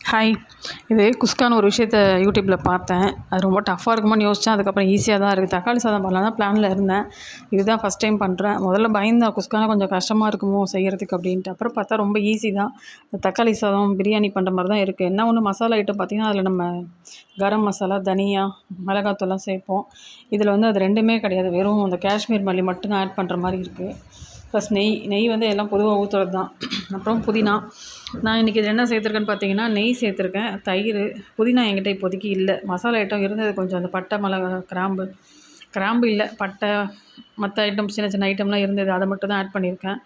Hi. இது குஸ்கான்னு ஒரு விஷயத்த யூடியூப்பில் பார்த்தேன். அது ரொம்ப டஃப்பாக இருக்குமோன்னு யோசித்தேன். அதுக்கப்புறம் ஈஸியாக தான் இருக்குது. தக்காளி சாதம் பண்ணலாம் தான் பிளானில் இருந்தேன். இதுதான் ஃபஸ்ட் டைம் பண்ணுறேன். முதல்ல பயந்தேன், குஸ்கானா கொஞ்சம் கஷ்டமாக இருக்குமோ செய்கிறதுக்கு அப்படின்ட்டு. அப்புறம் பார்த்தா ரொம்ப ஈஸி தான். இந்த தக்காளி சாதம் பிரியாணி பண்ணுற மாதிரி தான் இருக்குது. என்ன ஒன்று மசாலா ஐட்டம் பார்த்திங்கன்னா, அதில் நம்ம கரம் மசாலா, தனியா, மிளகாத்தூள்லாம் சேர்ப்போம். இதில் வந்து அது ரெண்டுமே கிடையாது. வெறும் அந்த காஷ்மீர் மல்லி மட்டும் தான் ஆட் பண்ணுற மாதிரி இருக்குது. ப்ளஸ் நெய் வந்து எல்லாம் பொதுவாக ஊற்றுறது தான். அப்புறம் புதினா. நான் இன்றைக்கி இது என்ன சேர்த்துருக்கேன்னு பார்த்தீங்கன்னா, நெய் சேர்த்துருக்கேன், தயிர், புதினா என்கிட்ட இப்போதைக்கு இல்லை. மசாலா ஐட்டம் இருந்தது கொஞ்சம், அந்த பட்டை, மிளகா, கிராம்பு இல்லை, பட்டை, மற்ற ஐட்டம் சின்ன சின்ன ஐட்டம்லாம் இருந்தது. அதை மட்டும் தான் ஆட் பண்ணியிருக்கேன்.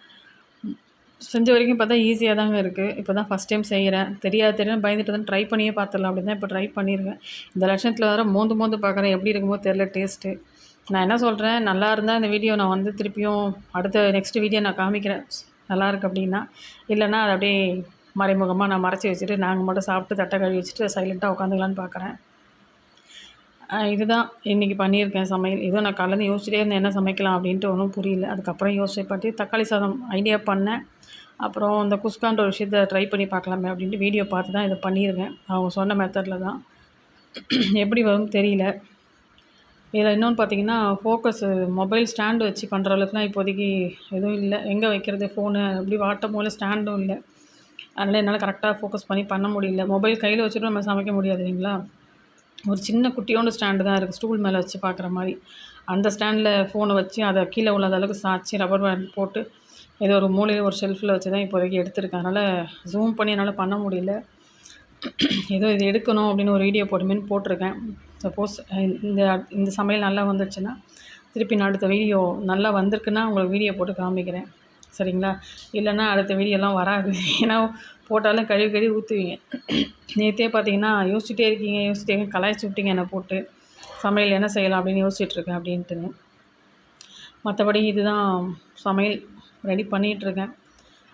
செஞ்ச வரைக்கும் பார்த்தா ஈஸியாக தாங்க இருக்குது. இப்போ தான் ஃபஸ்ட் டைம் செய்கிறேன். தெரியாது பயந்துட்டு தான் ட்ரை பண்ணியே பார்த்துடலாம் அப்படின்னு தான் இப்போ ட்ரை பண்ணியிருக்கேன். இந்த லட்சணத்தில் வேறு மோந்து பார்க்குறேன், எப்படி இருக்குமோ தெரில டேஸ்ட்டு. நான் என்ன சொல்கிறேன், நல்லா இருந்தால் இந்த வீடியோ நான் வந்து திருப்பியும் நெக்ஸ்ட் வீடியோ நான் காமிக்கிறேன் நல்லாயிருக்கு அப்படின்னா. இல்லைன்னா அதை அப்படியே மறைமுகமாக நான் மறைச்சி வச்சுட்டு நாங்கள் மட்டும் சாப்பிட்டு தட்டை கழுவி வச்சுட்டு சைலண்ட்டாக உட்காந்துக்கலான்னு பார்க்குறேன். இதுதான் இன்றைக்கி பண்ணியிருக்கேன் சமையல். ஏதோ நான் காலையில் யோசிச்சுட்டே இருந்தேன் என்ன சமைக்கலாம் அப்படின்ட்டு, ஒன்றும் புரியல. அதுக்கப்புறம் யோசிச்சு பார்த்து தக்காளி சாதம் ஐடியா பண்ணேன். அப்புறம் இந்த குஸ்கான்ற ஒரு விஷயத்தை ட்ரை பண்ணி பார்க்கலாமே அப்படின்ட்டு வீடியோ பார்த்து தான் இதை பண்ணியிருக்கேன். அவங்க சொன்ன மெத்தடில் தான். எப்படி வரும்னு தெரியல. இதில் இன்னொன்று பார்த்தீங்கன்னா, மொபைல் ஸ்டாண்டு வச்சு பண்ணுற அளவுக்குலாம் இப்போதைக்கு எதுவும் இல்லை. எங்கே வைக்கிறது ஃபோனு, அப்படி வாட்டும் போல ஸ்டாண்டும் இல்லை. அதனால் என்னால் கரெக்டாக ஃபோக்கஸ் பண்ணி பண்ண முடியல. மொபைல் கையில் வச்சுட்டு நம்ம சமைக்க முடியாது இல்லைங்களா. ஒரு சின்ன குட்டியோண்டு ஸ்டாண்டு தான் இருக்குது, ஸ்டூல் மேலே வச்சு பார்க்குற மாதிரி. அந்த ஸ்டாண்டில் ஃபோனை வச்சு அதை கீழே உள்ளது அளவுக்கு சாய்ச்சி ரப்பர் பேண்ட் போட்டு ஏதோ ஒரு மூலையில் ஒரு ஷெல்ஃபில் வச்சு தான் இப்போதைக்கு எடுத்திருக்கேன். அதனால் ஜூம் பண்ணி என்னால் பண்ண முடியல. ஏதோ இது எடுக்கணும் அப்படின்னு ஒரு வீடியோ போட்டுமேன்னு போட்டிருக்கேன். சப்போஸ் இந்த சமையல் நல்லா வந்துடுச்சுன்னா திருப்பி நான் அடுத்த வீடியோ நல்லா வந்திருக்குன்னா உங்களுக்கு வீடியோ போட்டு காமிக்கிறேன், சரிங்களா. இல்லைன்னா அடுத்த வீடியோலாம் வராது. ஏன்னா போட்டாலும் கழுவி ஊற்றுவீங்க. நேற்றே பார்த்தீங்கன்னா யோசிச்சுட்டே இருக்கீங்க கலாய்ச்சி விட்டீங்க என்னை போட்டு, சமையல் என்ன செய்யலாம் அப்படின்னு யோசிச்சுட்ருக்கேன் அப்படின்ட்டுன்னு. மற்றபடி இதுதான் சமையல் ரெடி பண்ணிகிட்ருக்கேன்.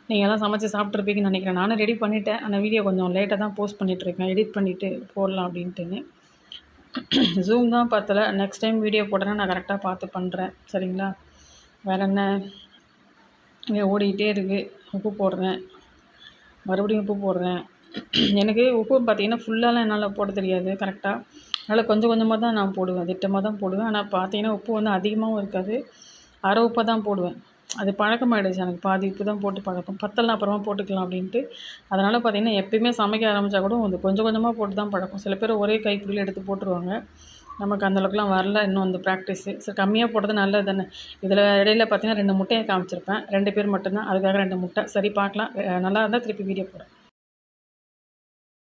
நீங்கள்லாம் சமைச்சு சாப்பிட்ருப்பீங்கன்னு நினைக்கிறேன். நானும் ரெடி பண்ணிவிட்டேன். ஆனால் வீடியோ கொஞ்சம் லேட்டாக தான் போஸ்ட் பண்ணிகிட்ருக்கேன், எடிட் பண்ணிவிட்டு போடலாம் அப்படின்ட்டுன்னு. ஜூம் தான் பார்த்தல. நெக்ஸ்ட் டைம் வீடியோ போட்டேன்னா நான் கரெக்டாக பார்த்து பண்ணுறேன், சரிங்களா. வேறு என்ன, ஓடிக்கிட்டே இருக்குது. உப்பு போடுறேன், மறுபடியும் உப்பு போடுறேன். எனக்கு உப்பு பார்த்திங்கன்னா ஃபுல்லாலாம் என்னால் போட தெரியாது கரெக்டாக. அதனால் கொஞ்சம் கொஞ்சமாக தான் நான் போடுவேன், திட்டமாக தான் போடுவேன். ஆனால் பார்த்தீங்கன்னா உப்பு வந்து அதிகமாகவும் இருக்காது, அரை உப்பை தான் போடுவேன். அது பழக்கமாகிடுச்சு எனக்கு. பாதி உப்பு தான் போட்டு பழக்கம், பத்தலாம் அப்புறமா போட்டுக்கலாம் அப்படின்ட்டு. அதனால் பார்த்திங்கன்னா எப்பயுமே சமைக்க ஆரம்பித்தா கூட கொஞ்சம் கொஞ்சமாக போட்டு தான் பழக்கம். சில பேர் ஒரே கைப்பிடியில் எடுத்து போட்டுருவாங்க. நமக்கு அந்தளவுக்குலாம் வரல இன்னும் அந்த ப்ராக்டிஸு. சரி, கம்மியாக போடுறது நல்லது தானே. இதில் இடையில பார்த்திங்கன்னா 2 முட்டையை காமிச்சிருப்பேன், 2 பேர் மட்டும்தான், அதுக்காக 2 முட்டை. சரி பார்க்கலாம், நல்லா இருந்தால் திருப்பி வீடியோ போடுறேன்.